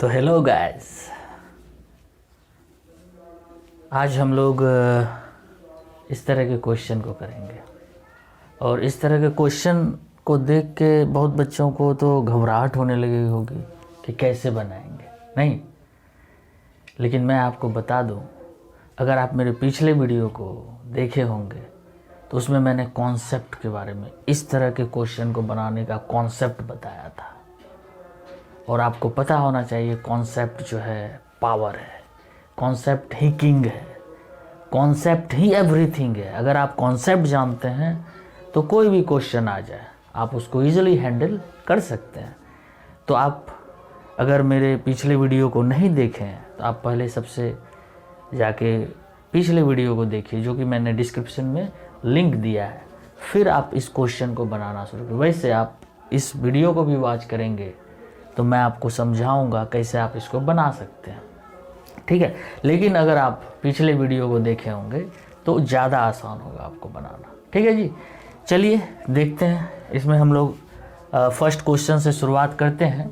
तो hello guys, आज हम लोग इस तरह के क्वेश्चन को करेंगे। और इस तरह के क्वेश्चन को देख के बहुत बच्चों को तो घबराहट होने लगी होगी कि कैसे बनाएंगे, नहीं। लेकिन मैं आपको बता दूं, अगर आप मेरे पिछले वीडियो को देखे होंगे तो उसमें मैंने कॉन्सेप्ट के बारे में, इस तरह के क्वेश्चन को बनाने का कॉन्सेप्ट बताया था। और आपको पता होना चाहिए कॉन्सेप्ट जो है पावर है, कॉन्सेप्ट ही किंग है, कॉन्सेप्ट ही एवरीथिंग है। अगर आप कॉन्सेप्ट जानते हैं तो कोई भी क्वेश्चन आ जाए आप उसको ईजिली हैंडल कर सकते हैं। तो आप अगर मेरे पिछले वीडियो को नहीं देखें तो आप पहले सबसे जाके पिछले वीडियो को देखिए, जो कि मैंने डिस्क्रिप्शन में लिंक दिया है। फिर आप इस क्वेश्चन को बनाना शुरू करें। वैसे आप इस वीडियो को भी वॉच करेंगे तो मैं आपको समझाऊंगा कैसे आप इसको बना सकते हैं, ठीक है। लेकिन अगर आप पिछले वीडियो को देखे होंगे तो ज़्यादा आसान होगा आपको बनाना, ठीक है जी। चलिए देखते हैं, इसमें हम लोग फर्स्ट क्वेश्चन से शुरुआत करते हैं,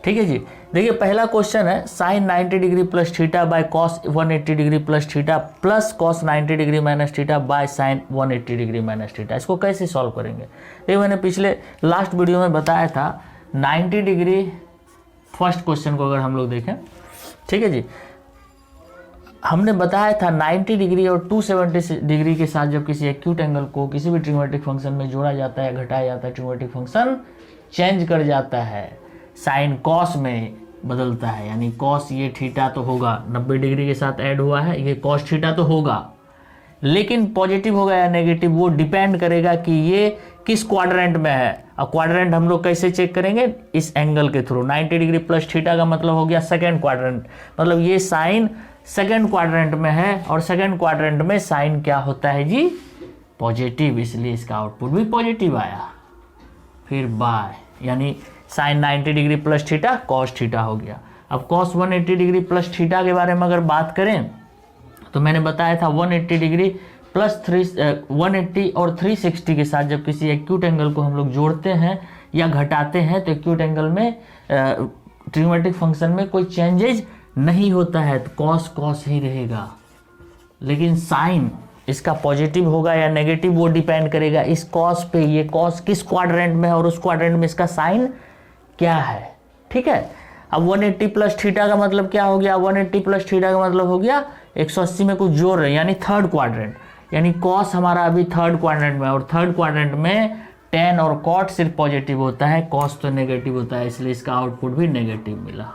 ठीक है जी। देखिए पहला क्वेश्चन है sine 90 degree plus theta by cos 180 degree plus theta plus cos 90 degree minus theta by sine 180 degree minus theta. इसको कैसे सॉल्व करेंगे? ये मैंने पिछले लास्ट वीडियो में बताया था। 90 डिग्री फर्स्ट क्वेश्चन को अगर हम लोग देखें, ठीक है जी, हमने बताया था 90 डिग्री और 270 डिग्री के साथ जब किसी एक्यूट एंगल को किसी भी ट्रिग्नोमेट्रिक फंक्शन में जोड़ा जाता है, घटाया जाता है, ट्रिग्नोमेट्रिक फंक्शन चेंज कर जाता है, साइन कॉस में बदलता है। यानी कॉस ये थीटा तो होगा, 90 डिग्री के साथ ऐड हुआ है, ये कॉस थीटा तो होगा, लेकिन पॉजिटिव होगा या नेगेटिव वो डिपेंड करेगा कि ये किस क्वाड्रेंट में है। अब क्वाड्रेंट हम लोग कैसे चेक करेंगे? इस एंगल के थ्रू। 90 डिग्री प्लस थीटा का मतलब हो गया सेकंड क्वाड्रेंट, मतलब ये साइन सेकंड क्वाड्रेंट में है और सेकंड क्वाड्रेंट में साइन क्या होता है जी? पॉजिटिव, इसलिए इसका आउटपुट भी पॉजिटिव आया। फिर बाय, यानी sine 90 degree plus theta cos theta हो गया। अब कॉस 180 डिग्री प्लस थीटा के बारे में अगर बात करें तो मैंने बताया था 180 डिग्री प्लस 180 और 360 के साथ जब किसी एक्यूट एंगल को हम लोग जोड़ते हैं या घटाते हैं तो एक्यूट एंगल में ट्रिग्नोमेट्रिक फंक्शन में कोई चेंजेज नहीं होता है, तो कॉस कॉस ही रहेगा। लेकिन साइन इसका पॉजिटिव होगा या नेगेटिव वो डिपेंड करेगा इस कॉस पे, ये कॉस किस क्वाड्रेंट में है और उस क्वाड्रेंट में इसका साइन क्या है, ठीक है। अब 180 प्लस थीटा का मतलब क्या हो गया? 180 प्लस थीटा का मतलब हो गया 180 में कुछ जोड़ रहे हैं, यानी थर्ड क्वाड्रेंट, यानी कॉस हमारा अभी थर्ड क्वाड्रेंट में, और थर्ड क्वाड्रेंट में टेन और कॉट सिर्फ पॉजिटिव होता है, कॉस तो नेगेटिव होता है, इसलिए इसका आउटपुट भी नेगेटिव मिला,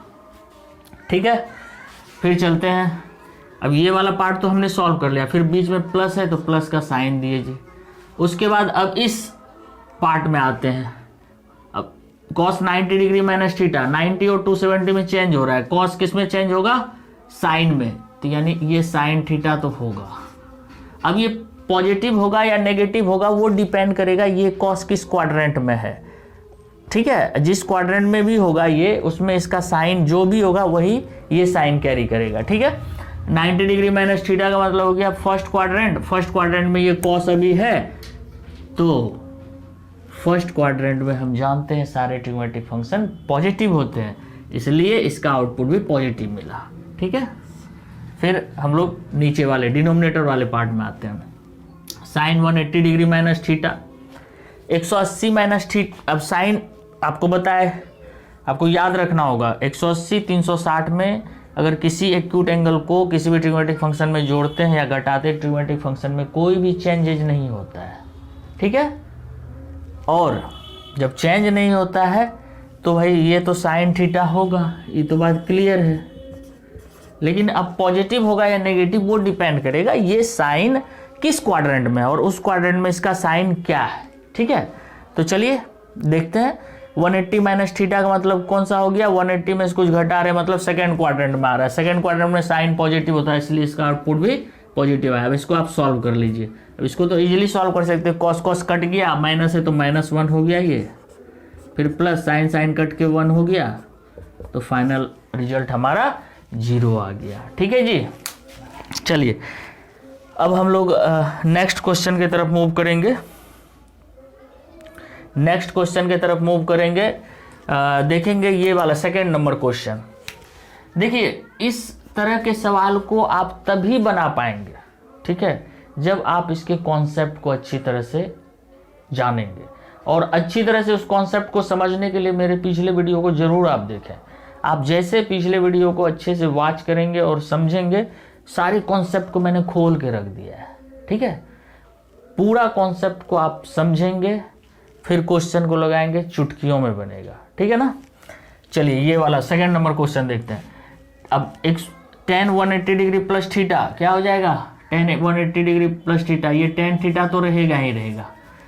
ठीक है। फिर चलते हैं, अब ये वाला पार्ट तो हमने सॉल्व कर लिया, फिर बीच में प्लस है तो प्लस का साइन दिए जी। उसके बाद अब इस पार्ट में आते हैं। अब कॉस 90 डिग्री माइनस थीटा 90 और 270 में चेंज हो रहा है, कॉस किस में चेंज होगा? साइन में, तो यानी ये साइन थीटा तो होगा। अब ये पॉजिटिव होगा या नेगेटिव होगा वो डिपेंड करेगा ये कॉस किस क्वाड्रेंट में है, ठीक है। जिस क्वाड्रेंट में भी होगा ये, उसमें इसका साइन जो भी होगा वही ये साइन कैरी करेगा, ठीक है। 90 डिग्री माइनस थीटा का मतलब हो गया फर्स्ट क्वाड्रेंट, फर्स्ट क्वाड्रेंट में ये कॉस अभी है, तो फर्स्ट क्वाड्रेंट में हम जानते हैं सारे ट्रिग्नोमेट्रिक फंक्शन पॉजिटिव होते हैं, इसलिए इसका आउटपुट भी पॉजिटिव मिला, ठीक है। फिर हम लोग नीचे वाले डिनोमिनेटर वाले पार्ट में आते हैं। Sine 180 degree minus theta 180 minus theta. अब साइन आपको बताए, आपको याद रखना होगा 180 360 में अगर किसी एक्यूट एंगल को किसी भी ट्रिग्नोमेट्रिक फंक्शन में जोड़ते हैं या घटाते हैं, ट्रिग्नोमेट्रिक फंक्शन में कोई भी चेंजेज नहीं होता है, ठीक है। और जब चेंज नहीं होता है तो भाई ये तो साइन थीटा होगा, ये तो बात क्लियर है। लेकिन अब पॉजिटिव होगा या नेगेटिव वो डिपेंड करेगा ये साइन किस क्वाड्रेंट में है और उस क्वाड्रेंट में इसका साइन क्या है, ठीक है। तो चलिए देखते हैं। 180 माइनस थीटा का मतलब कौन सा हो गया? 180 में से कुछ घटा रहे मतलब सेकंड क्वाड्रेंट में आ रहा है, सेकंड क्वाड्रेंट में साइन पॉजिटिव होता है, इसलिए इसका आउटपुट भी पॉजिटिव आया। अब इसको आप सॉल्व कर लीजिए। अब इसको तो इजीली सॉल्व कर सकते हैं, कॉस कॉस कट गया, माइनस है तो -1 हो गया ये, फिर प्लस साइन साइन कट के 1 हो गया, तो फाइनल रिजल्ट हमारा 0 आ गया, ठीक है जी। चलिए अब हम लोग नेक्स्ट क्वेश्चन की तरफ मूव करेंगे। देखेंगे ये वाला सेकंड नंबर क्वेश्चन। देखिए इस तरह के सवाल को आप तभी बना पाएंगे, ठीक है, जब आप इसके कॉन्सेप्ट को अच्छी तरह से जानेंगे। और अच्छी तरह से उस कॉन्सेप्ट को समझने के लिए मेरे पिछले वीडियो को जरूर आप देखें। आप जैसे पिछले वीडियो को अच्छे से वॉच करेंगे और समझेंगे, सारे कॉन्सेप्ट को मैंने खोल के रख दिया है, ठीक है। पूरा कॉन्सेप्ट को आप समझेंगे, फिर क्वेश्चन को लगाएंगे, चुटकियों में बनेगा, ठीक है ना। चलिए ये वाला सेकंड नंबर क्वेश्चन देखते हैं। अब tan 180 डिग्री प्लस थीटा क्या हो जाएगा, tan 180 डिग्री प्लस थीटा, ये tan थीटा तो रहेगा ही रहेगा,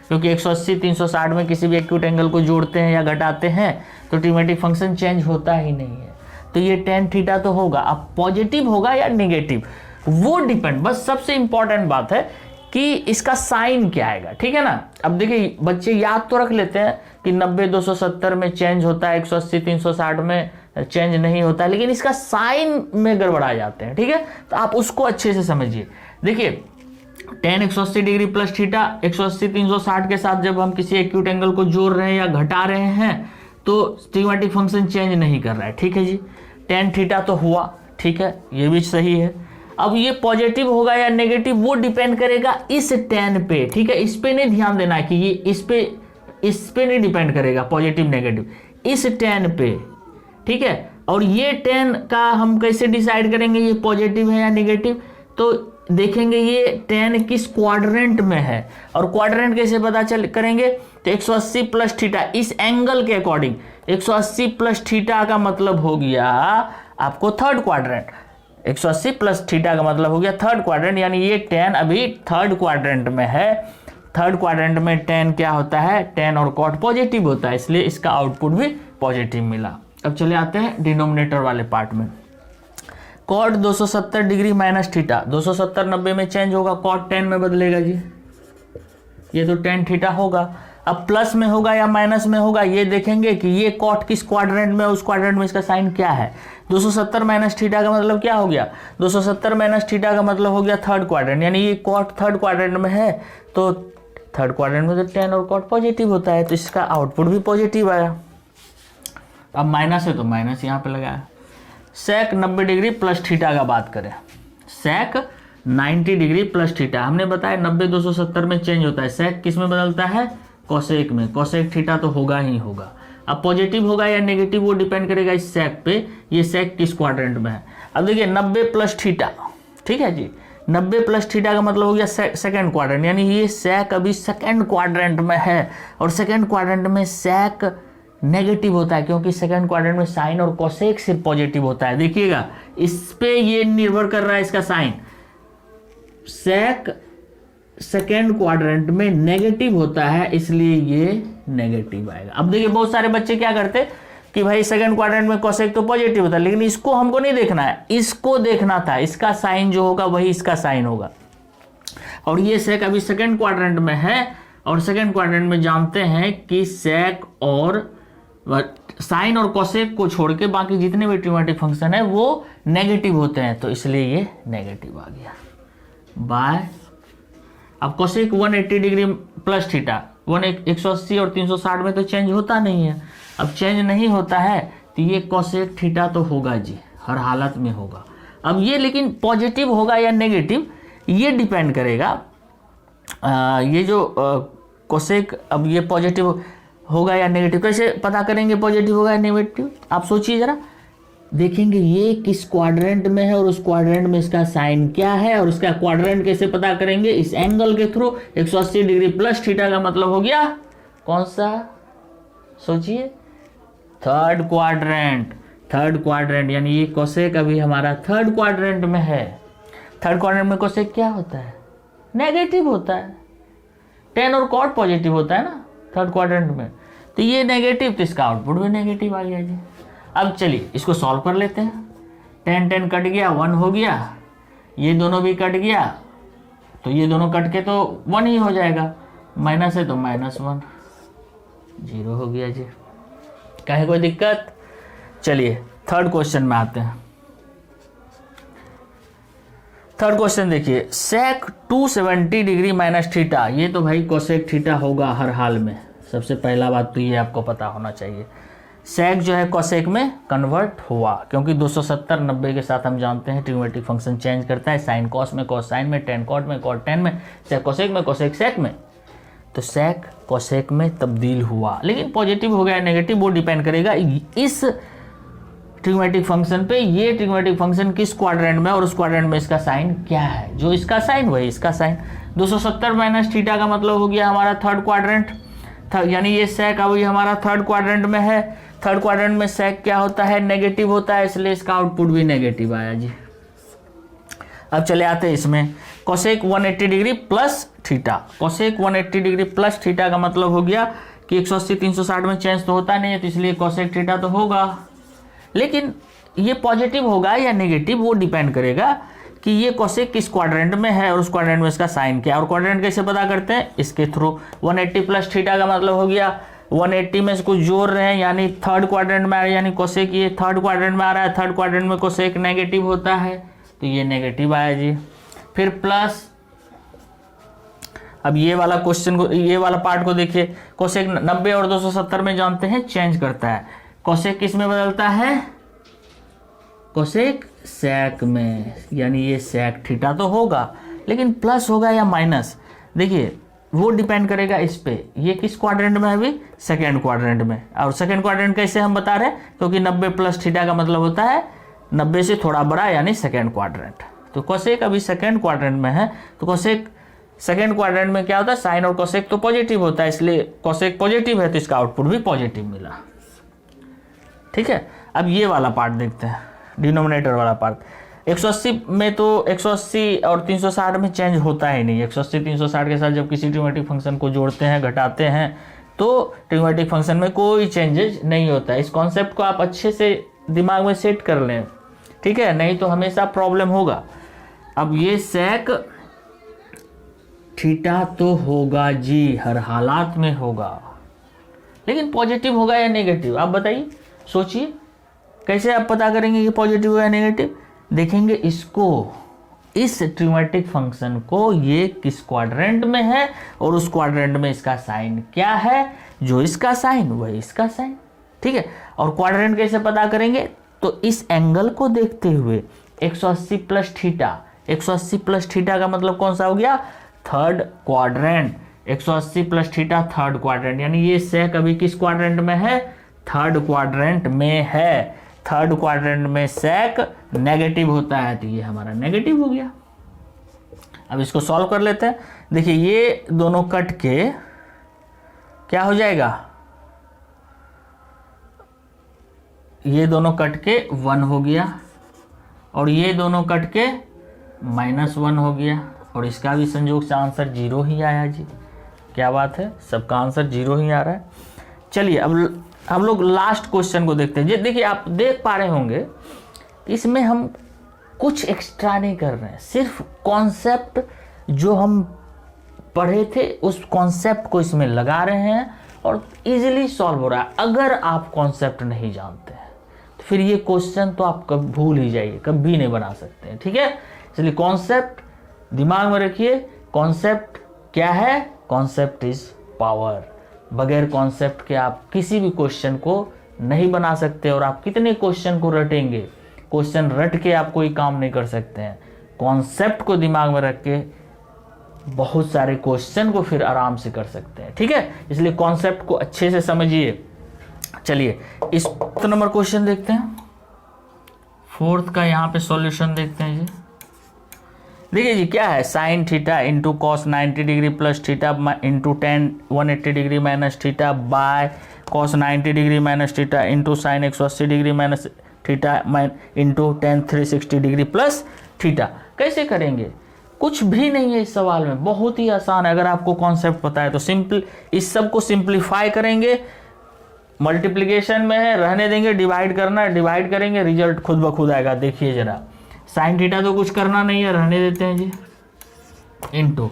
क्योंकि 180 360 में किसी भी एक्यूट एंगल को जोड़ते हैं या घटाते हैं तो ट्रिमेटिक फंक्शन चेंज होता ही नहीं है, तो ये tan थीटा तो होगा। अब पॉजिटिव होगा या नेगेटिव वो डिपेंड, बस सबसे इंपॉर्टेंट बात है कि इसका साइन क्या आएगा, ठीक है ना। अब देखिए बच्चे याद तो रख लेते हैं कि 90 270 में चेंज होता है, 180 360 में चेंज नहीं होता है, लेकिन इसका साइन में गड़बड़ा जाते हैं, ठीक है। तो आप उसको अच्छे से समझिए। देखिए tan 180 डिग्री प्लस थीटा 180 360 के साथ जब हम किसी एक्यूट एंगल को जोड़ रहे हैं या घटा रहे हैं तो ट्रिमेटिक फंक्शन चेंज नहीं कर रहा है, ठीक है जी। tan थीटा तो हुआ, ठीक है, ये भी सही है। अब ये पॉजिटिव होगा या नेगेटिव वो डिपेंड करेगा इस tan पे, ठीक है। इस पे नहीं ध्यान देना कि ये इस पे नहीं डिपेंड करेगा पॉजिटिव नेगेटिव, इस tan पे, ठीक है। और ये tan का हम कैसे डिसाइड करेंगे ये पॉजिटिव है या नेगेटिव, तो देखेंगे ये tan किस क्वाड्रेंट में है, और क्वाड्रेंट कैसे पता करेंगे, तो 180 प्लस थीटा इस एंगल के अकॉर्डिंग 180 प्लस थीटा का मतलब हो गया आपको थर्ड क्वाड्रेंट, 180 प्लस थीटा का मतलब हो गया थर्ड क्वाड्रेंट, यानी ये tan अभी थर्ड क्वाड्रेंट में है। थर्ड क्वाड्रेंट में tan क्या होता है, tan और cot पॉजिटिव होता है, इसलिए इसका आउटपुट भी पॉजिटिव मिला। अब चले आते हैं डिनोमिनेटर वाले पार्ट में। cot 270 डिग्री माइनस थीटा, 270 90 में चेंज होगा, cot tan में बदलेगा जी, ये तो tan थीटा होगा। अब प्लस में होगा या माइनस में होगा ये देखेंगे कि ये cot किस क्वाड्रेंट में, उस क्वाड्रेंट में इसका साइन क्या है। 270 माइनस थीटा का मतलब क्या हो गया, 270 माइनस थीटा का मतलब हो गया थर्ड क्वाड्रेंट, यानी ये cot थर्ड क्वाड्रेंट में है, तो थर्ड क्वाड्रेंट में तो tan और cot पॉजिटिव होता है, तो इसका आउटपुट भी पॉजिटिव आया। अब माइनस है तो माइनस यहाँ पे लगाया। sec 90 डिग्री प्लस थीटा का बात करें, sec 90 डिग्री प्लस थीटा, हमने बताया 90 270 में चेंज होता है, sec किस में बदलता है, कोसेक में, कोसेक थीटा तो होगा ही होगा। अब पॉजिटिव होगा या नेगेटिव वो डिपेंड करेगा इस sec पे, ये sec किस क्वाड्रेंट में है। अब देखिए 90 प्लस थीटा, ठीक है जी, 90 प्लस थीटा का मतलब हो गया सेकंड क्वाड्रेंट, यानी ये sec अभी सेकंड क्वाड्रेंट में है, और सेकंड क्वाड्रेंट में sec नेगेटिव होता है, क्योंकि सेकंड क्वाड्रेंट में साइन और कोसेक सिर्फ पॉजिटिव होता है। देखिएगा इस पे ये निर्भर कर रहा है इसका साइन, sec सेकेंड क्वाड्रेंट में नेगेटिव होता है, इसलिए ये नेगेटिव आएगा। अब देखिए बहुत सारे बच्चे क्या करते कि भाई सेकेंड क्वाड्रेंट में कोसेक तो पॉजिटिव होता है, लेकिन इसको हमको नहीं देखना है, इसको देखना था, इसका साइन जो होगा वही इसका साइन होगा। और ये sec अभी सेकेंड क्वाड्रेंट में है, और सेकेंड क्वाड्रेंट में जानते हैं कि sec और साइन और कोसेक को छोड़ के बाकी जितने भी ट्रिमेटिक फंक्शन है वो नेगेटिव होते हैं, तो इसलिए ये नेगेटिव आ गया बाय। अब कोसेक 180 डिग्री प्लस थीटा 180 और 360 में तो चेंज होता नहीं है, अब चेंज नहीं होता है तो ये कोसेक थीटा तो होगा जी, हर हालत में होगा। अब ये लेकिन पॉजिटिव होगा या नेगेटिव ये डिपेंड करेगा, ये जो कोसेक अब ये पॉजिटिव होगा या नेगेटिव, कैसे पता करेंगे पॉजिटिव होगा या नेगेटिव, आप सोचिए जरा। देखेंगे ये किस क्वाड्रेंट में है और उस क्वाड्रेंट में इसका साइन क्या है, और उसका क्वाड्रेंट कैसे पता करेंगे, इस एंगल के थ्रू। 180 डिग्री प्लस थीटा का मतलब हो गया कौन सा, सोचिए, थर्ड क्वाड्रेंट। थर्ड क्वाड्रेंट यानी ये कोसेक अभी हमारा थर्ड क्वाड्रेंट में है। थर्ड क्वाड्रेंट में कोसेक क्या होता है, नेगेटिव होता है, tan और cot पॉजिटिव होता है ना थर्ड क्वाड्रेंट में, तो ये नेगेटिव, तो इसका आउटपुट भी नेगेटिव आ गया जी। अब चलिए इसको सॉल्व कर लेते हैं। tan कट गया 1 हो गया, ये दोनों भी कट गया, तो ये दोनों कट के तो 1 ही हो जाएगा, माइनस है तो -1, 0 हो गया जी। कहे कोई दिक्कत। चलिए थर्ड क्वेश्चन में आते हैं। थर्ड क्वेश्चन देखिए, sec 270 डिग्री माइनस थीटा, ये तो भाई कोसेक थीटा होगा हर हाल में, सबसे पहला बात तो ये आपको पता होना चाहिए। सेक जो है कोसेक में कन्वर्ट हुआ, क्योंकि 270 90 के साथ हम जानते हैं ट्रिग्नोमेट्रिक फंक्शन चेंज करता है, साइन कॉस में, कॉस साइन में, टेन कॉट में, कॉट टेन में, सेक कोसेक में, कोसेक सेक में। तो सेक कोसेक में तब्दील हुआ, लेकिन पॉजिटिव हो गया नेगेटिव वो डिपेंड करेगा इस ट्रिग्नोमेट्रिक फंक्शन पे। ये ट्रिग्नोमेट्रिक फंक्शन किस क्वाड्रेंट में और उस क्वाड्रेंट में इसका साइन क्या है, जो इसका साइन वही इसका साइन। 270 माइनस थीटा का मतलब हो गया हमारा थर्ड क्वाड्रेंट, यानी ये सेक अभी हमारा थर्ड क्वाड्रेंट में है। थर्ड क्वाड्रेंट में सेक क्या होता है, नेगेटिव होता है, इसलिए इसका आउटपुट भी नेगेटिव आया जी। अब चले आते हैं इसमें, cosec 180 degree plus theta. Cosec 180 degree plus theta का मतलब हो गया कि 180 360 में चेंज तो होता नहीं है, तो इसलिए कोसेक थीटा तो होगा, लेकिन ये पॉजिटिव होगा या नेगेटिव वो डिपेंड करेगा कि ये कोसेक किस क्वाड्रेंट में है और उस क्वाड्रेंट में इसका साइन क्या है। और क्वाड्रेंट कैसे पता करते हैं, इसके थ्रू। 180 प्लस थीटा का मतलब हो गया 180 में इसको जोड़ रहे हैं, यानी थर्ड क्वाड्रेंट में आ रहा है, यानी कोसेक ये थर्ड क्वाड्रेंट में आ रहा है, थर्ड क्वाड्रेंट में कोसेक नेगेटिव होता है, तो ये नेगेटिव आया जी। फिर प्लस, अब ये वाला क्वेश्चन को, ये वाला पार्ट को देखिए, कोसेक 90 और 270 में जानते हैं चेंज करता है, कोसेक किस में बदलता है, कोसेक सेक में, यानी ये सेक थीटा तो होगा, लेकिन प्लस होगा या माइनस, देखिए वो डिपेंड करेगा इस पे, ये किस क्वाड्रेंट में है अभी, सेकेंड क्वाड्रेंट में। और सेकेंड क्वाड्रेंट कैसे हम बता रहे हैं, क्योंकि 90 प्लस थीटा का मतलब होता है 90 से थोड़ा बड़ा, यानी सेकेंड क्वाड्रेंट। तो कोसेक अभी सेकेंड क्वाड्रेंट में है, तो कोसेक सेकेंड क्वाड्रेंट में क्या होता है, साइन और कोसेक तो पॉजिटिव होता है, इसलिए कोसेक पॉजिटिव है तो इसका आउटपुट भी पॉजिटिव मिला। ठीक है, अब ये वाला पार्ट देखते हैं, डिनोमिनेटर वाला पार्ट। 180 में तो 180 और 360 में चेंज होता ही नहीं। 180 360 के साथ जब किसी ट्रिग्नोमेट्रिक फंक्शन को जोड़ते हैं, घटाते हैं, तो ट्रिग्नोमेट्रिक फंक्शन में कोई चेंजेज नहीं होता है। इस कॉन्सेप्ट को आप अच्छे से दिमाग में सेट कर लें, ठीक है, नहीं तो हमेशा प्रॉब्लम होगा। अब ये सेक थीटा तो होगा जी, हर हालात में होगा, लेकिन पॉजिटिव होगा या नेगेटिव, आप बताइए, सोचिए कैसे आप पता करेंगे कि पॉजिटिव या नेगेटिव। देखेंगे इसको, इस ट्रिग्नोमेट्रिक फंक्शन को, ये किस क्वाड्रेंट में है और उस क्वाड्रेंट में इसका साइन क्या है, जो इसका साइन वही इसका साइन। ठीक है, और क्वाड्रेंट कैसे पता करेंगे, तो इस एंगल को देखते हुए 180 प्लस थीटा, 180 प्लस थीटा का मतलब कौन सा हो गया, third quadrant. 180 plus theta third quadrant, यानी ये सेक अभी किस क्वाड्रेंट में है, थर्ड क्वाड्रेंट में है। थर्ड क्वाड्रेंट में सेक नेगेटिव होता है, तो ये हमारा नेगेटिव हो गया। अब इसको सॉल्व कर लेते हैं। देखिए ये दोनों कट के क्या हो जाएगा, ये दोनों कट के 1 हो गया, और ये दोनों कट के -1 हो गया, और इसका भी संयोग से आंसर 0 ही आया जी। क्या बात है, सबका आंसर 0 ही आ रहा है। चलिए अब हम लोग लास्ट क्वेश्चन को देखते हैं। देखिए आप देख पा रहे होंगे, इसमें हम कुछ एक्स्ट्रा नहीं कर रहे हैं, सिर्फ कॉन्सेप्ट जो हम पढ़े थे उस कॉन्सेप्ट को इसमें लगा रहे हैं और इजीली सॉल्व हो रहा है। अगर आप कॉन्सेप्ट नहीं जानते हैं तो फिर ये क्वेश्चन तो आप कभी भूल ही जाइए, कभी नहीं बना सकते हैं। ठीक है, इसलिए कॉन्सेप्ट दिमाग में रखिए। कॉन्सेप्ट क्या है, कॉन्सेप्ट इज पावर। बगैर कॉन्सेप्ट के आप किसी भी क्वेश्चन को नहीं बना सकते, और आप कितने क्वेश्चन को रटेंगे, क्वेश्चन रट के आप कोई काम नहीं कर सकते हैं। कॉन्सेप्ट को दिमाग में रख के बहुत सारे क्वेश्चन को फिर आराम से कर सकते हैं। ठीक है, इसलिए कॉन्सेप्ट को अच्छे से समझिए। चलिए इस नंबर क्वेश्चन देखते हैं, 4th का यहाँ पे सॉल्यूशन देखते हैं जी। देखिए जी क्या है, sine theta into cos 90 degree plus theta into ten 180 degree minus theta by cos 90 degree minus theta into sine 180 degree minus theta into ten 360 degree plus theta. कैसे करेंगे, कुछ भी नहीं है इस सवाल में, बहुत ही आसान है। अगर आपको कॉन्सेप्ट पता है तो सिंपल इस सब को सिंप्लीफाई करेंगे। मल्टीप्लिकेशन में है, रहने देंगे, डिवाइड करना है, डिवाइड करेंगे, रिजल्ट खुद ब खुद आएगा। देखिए जरा, साइन थीटा तो कुछ करना नहीं है, रहने देते हैं जी, into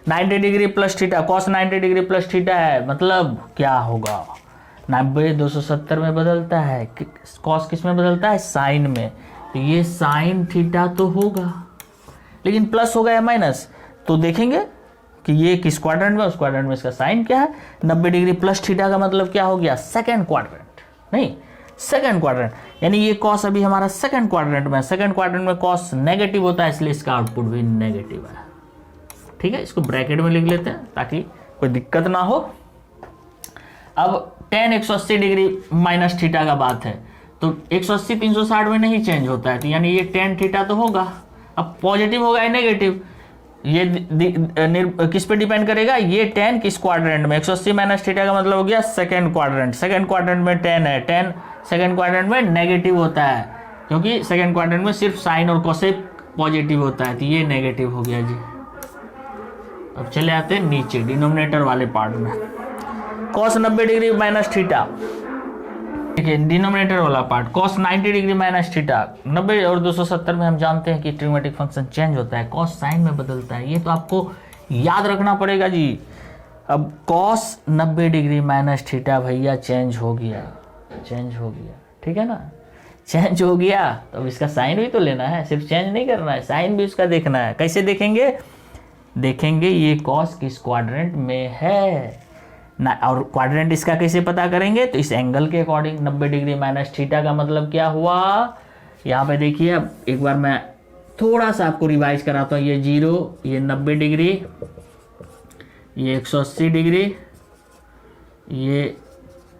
90 degree plus theta, cos 90 degree plus theta है, मतलब क्या होगा, 90 270 में बदलता है, कॉस किस में बदलता है, साइन में, तो ये साइन थीटा तो होगा, लेकिन प्लस होगा या माइनस, तो देखेंगे कि ये किस क्वाड्रेंट में, उस क्वाड्रेंट में इसका साइन क्या है। 90 डिग्री प्लस थीटा का मतलब क्या हो गया, सेकेंड क्वाड्रेंट, नहीं, सेकंड क्वाड्रेंट, यानी ये कॉस अभी हमारा सेकंड क्वाड्रेंट में, सेकंड क्वाड्रेंट में कॉस नेगेटिव होता है, इसलिए इसका आउटपुट भी नेगेटिव है। ठीक है, इसको ब्रैकेट में लिख लेते हैं ताकि कोई दिक्कत ना हो। अब tan 180 डिग्री माइनस थीटा का बात है, तो 180 360 में नहीं चेंज होता है, तो यानी ये tan थीटा तो होगा। अब पॉजिटिव होगा या नेगेटिव, ये किस पे डिपेंड करेगा, ये tan किस क्वाड्रेंट में, 180 माइनस थीटा का मतलब हो गया सेकंड क्वाड्रेंट, सेकंड क्वाड्रेंट में tan है, tan सेकंड क्वाड्रेंट में नेगेटिव होता है, क्योंकि सेकंड क्वाड्रेंट में सिर्फ साइन और कोसेक पॉजिटिव होता है, तो ये नेगेटिव हो गया जी। अब चले आते हैं नीचे डिनोमिनेटर वाले पार्ट में, cos 90 डिग्री माइनस थीटा, ठीक है, डिनोमिनेटर वाला part cos 90 degree minus theta, 90 और 270 में हम जानते हैं कि ट्रिग्नोमेट्रिक फंक्शन चेंज होता है, cos साइन में बदलता है, ये तो आपको याद रखना पड़ेगा जी। अब cos 90 डिग्री माइनस थीटा भैया चेंज हो गया, चेंज हो गया, ठीक है ना, चेंज हो गया, तो अब इसका साइन भी तो लेना है, सिर्फ चेंज नहीं करना है, साइन भी इसका देखना है। कैसे देखेंगे, देखेंगे ये cos किस क्वाड्रेंट में है ना, और क्वाड्रेंट इसका कैसे पता करेंगे, तो इस एंगल के अकॉर्डिंग 90 डिग्री माइनस थीटा का मतलब क्या हुआ, यहाँ पे देखिए। अब एक बार मैं थोड़ा सा आपको रिवाइज कराता हूँ, ये 0, ये 90 डिग्री, ये 180 डिग्री, ये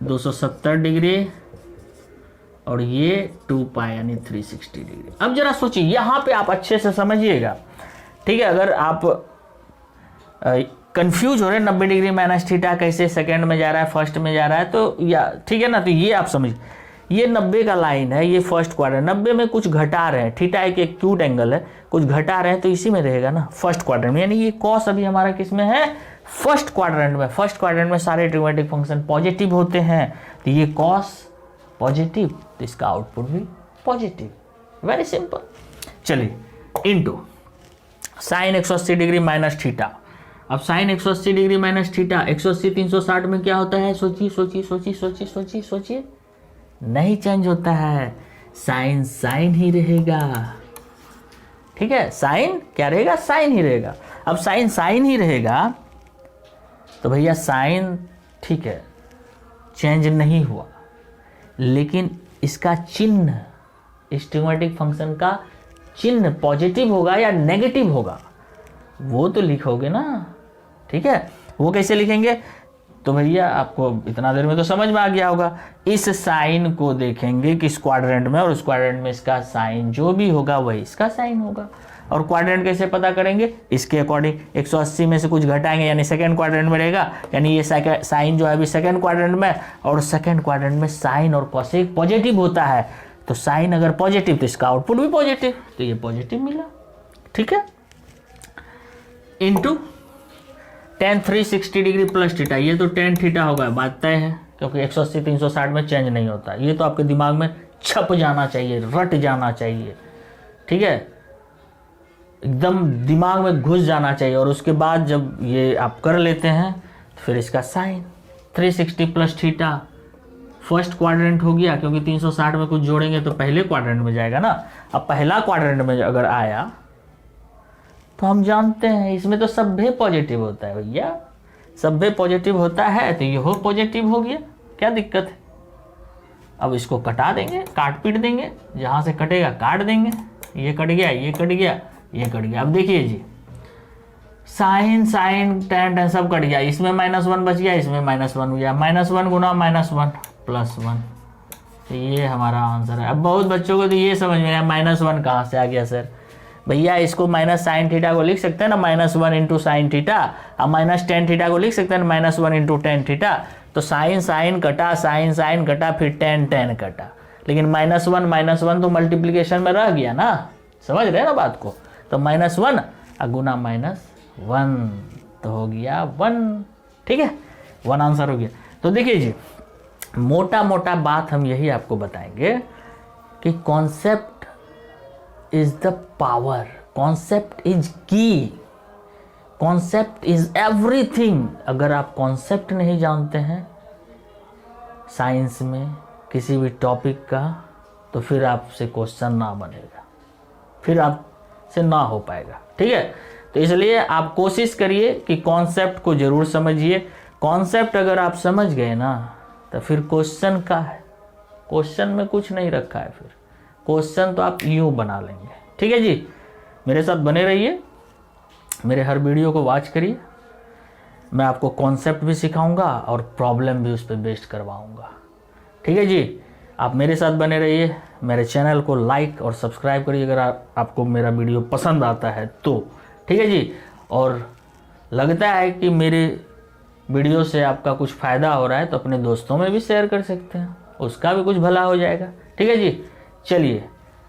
270 डिग्री, और ये 2 पाई यानी 360 डिग्री। अब जरा सोचिए, यहाँ पे आप अच्छे से समझिएगा, ठीक है। अगर आप कंफ्यूज हो रहे 90 डिग्री माइनस थीटा कैसे सेकंड में जा रहा है, फर्स्ट में जा रहा है, तो या ठीक है ना, तो ये आप समझ, ये 90 का लाइन है, ये फर्स्ट क्वाड्रेंट, 90 में कुछ घटा रहे हैं, थीटा एक एक्यूट एंगल है, कुछ घटा रहे हैं, तो इसी में रहेगा ना फर्स्ट क्वाड्रेंट में, यानी ये कॉस अभी हमारा किस में है, फर्स्ट क्वाड्रेंट में। फर्स्ट क्वाड्रेंट में सारे ट्रिग्नोमेट्रिक फंक्शन पॉजिटिव होते हैं, तो ये कॉस पॉजिटिव, तो इसका आउटपुट भी पॉजिटिव, वेरी सिंपल। चलिए into sine 180 degree minus theta. अब साइन 180 डिग्री माइनस थीटा, 180 360 में क्या होता है, सोचिए सोचिए सोचिए सोचिए सोचिए सोचिए, नहीं चेंज होता है, साइन साइन ही रहेगा, ठीक है, साइन क्या रहेगा, साइन ही रहेगा। अब साइन साइन ही रहेगा, तो भैया साइन ठीक है चेंज नहीं हुआ, लेकिन इसका चिन्ह, इस ट्रिग्नोमेट्रिक फंक्शन का चिन्ह पॉजिटिव होगा या नेगेटिव होगा, वो तो लिखोगे ना, ठीक है। वो कैसे लिखेंगे, तो भैया आपको इतना देर में तो समझ में आ गया होगा, इस साइन को देखेंगे किस क्वाड्रेंट में, और उस क्वाड्रेंट में इसका साइन जो भी होगा वही इसका साइन होगा। और क्वाड्रेंट कैसे पता करेंगे, इसके अकॉर्डिंग 180 में से कुछ घटाएंगे, यानी सेकंड क्वाड्रेंट में रहेगा, यानी ये साइन जो है अभी सेकंड क्वाड्रेंट में, और सेकंड क्वाड्रेंट में साइन और कोसेक पॉजिटिव होता है, तो साइन अगर पॉजिटिव तो इसका आउटपुट भी पॉजिटिव, तो ये पॉजिटिव मिला, ठीक है। Into tan 360 degree plus theta, ये तो tan थीटा होगा, बात तय है, क्योंकि 180 360 में चेंज नहीं होता, ये तो आपके दिमाग में छप जाना चाहिए, रट जाना चाहिए, ठीक है, एकदम दिमाग में घुस जाना चाहिए। और उसके बाद जब ये आप कर लेते हैं, तो फिर इसका sine 360 plus theta first quadrant हो गया, क्योंकि 360 में कुछ जोड़ेंगे तो पहले क्वाड्रेंट में जाएगा ना। अब पहला क्वाड्रेंट में अगर आया, तो हम जानते हैं इसमें तो सभ्य पॉजिटिव होता है भैया, सभ्य पॉजिटिव होता है, तो ये हो पॉजिटिव हो गया, क्या दिक्कत है। अब इसको कटा देंगे, काट पीट देंगे, जहाँ से कटेगा काट देंगे, ये कट गया, ये कट गया, ये कट गया। अब देखिए जी, साइन साइन टेन टेन सब कट गया, इसमें -1 बच गया, इसमें -1 गया, -1 गुना -1 +1, तो ये हमारा आंसर है। अब बहुत बच्चों को तो ये समझ में आया -1 कहाँ से आ गया सर, भैया इसको माइनस साइन थीटा को लिख सकते हैं ना, -1 इंटू साइन थीटा, अब माइनस टेन थीटा को लिख सकते हैं -1 इंटू टेन थीटा, तो साइन साइन कटा, साइन साइन कटा, फिर टेन टेन कटा, लेकिन -1 तो मल्टीप्लीकेशन में रह गया ना, समझ रहे हैं ना बात को, तो -1 गुना -1 तो हो गया 1, ठीक है, 1 आंसर हो गया। तो देखिए जी, मोटा मोटा बात हम यही आपको बताएंगे कि concept is the power, concept is की, कॉन्सेप्ट इज एवरीथिंग। अगर आप कॉन्सेप्ट नहीं जानते हैं साइंस में किसी भी टॉपिक का, तो फिर आपसे क्वेश्चन ना बनेगा, फिर आपसे ना हो पाएगा, ठीक है। तो इसलिए आप कोशिश करिए कि कॉन्सेप्ट को जरूर समझिए, कॉन्सेप्ट अगर आप समझ गए ना, तो फिर क्वेश्चन का है क्वेश्चन में कुछ नहीं रखा है, फिर क्वेश्चन तो आप यूँ बना लेंगे। ठीक है जी, मेरे साथ बने रहिए, मेरे हर वीडियो को वॉच करिए। मैं आपको कॉन्सेप्ट भी सिखाऊंगा और प्रॉब्लम भी उस पर बेस्ड करवाऊंगा। ठीक है जी, आप मेरे साथ बने रहिए। मेरे चैनल को लाइक और सब्सक्राइब करिए अगर आपको मेरा वीडियो पसंद आता है तो। ठीक है जी, और लगता है कि मेरे वीडियो से आपका कुछ फ़ायदा हो रहा है तो अपने दोस्तों में भी शेयर कर सकते हैं, उसका भी कुछ भला हो जाएगा। ठीक है जी, चलिए,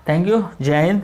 थैंक यू, जय हिंद।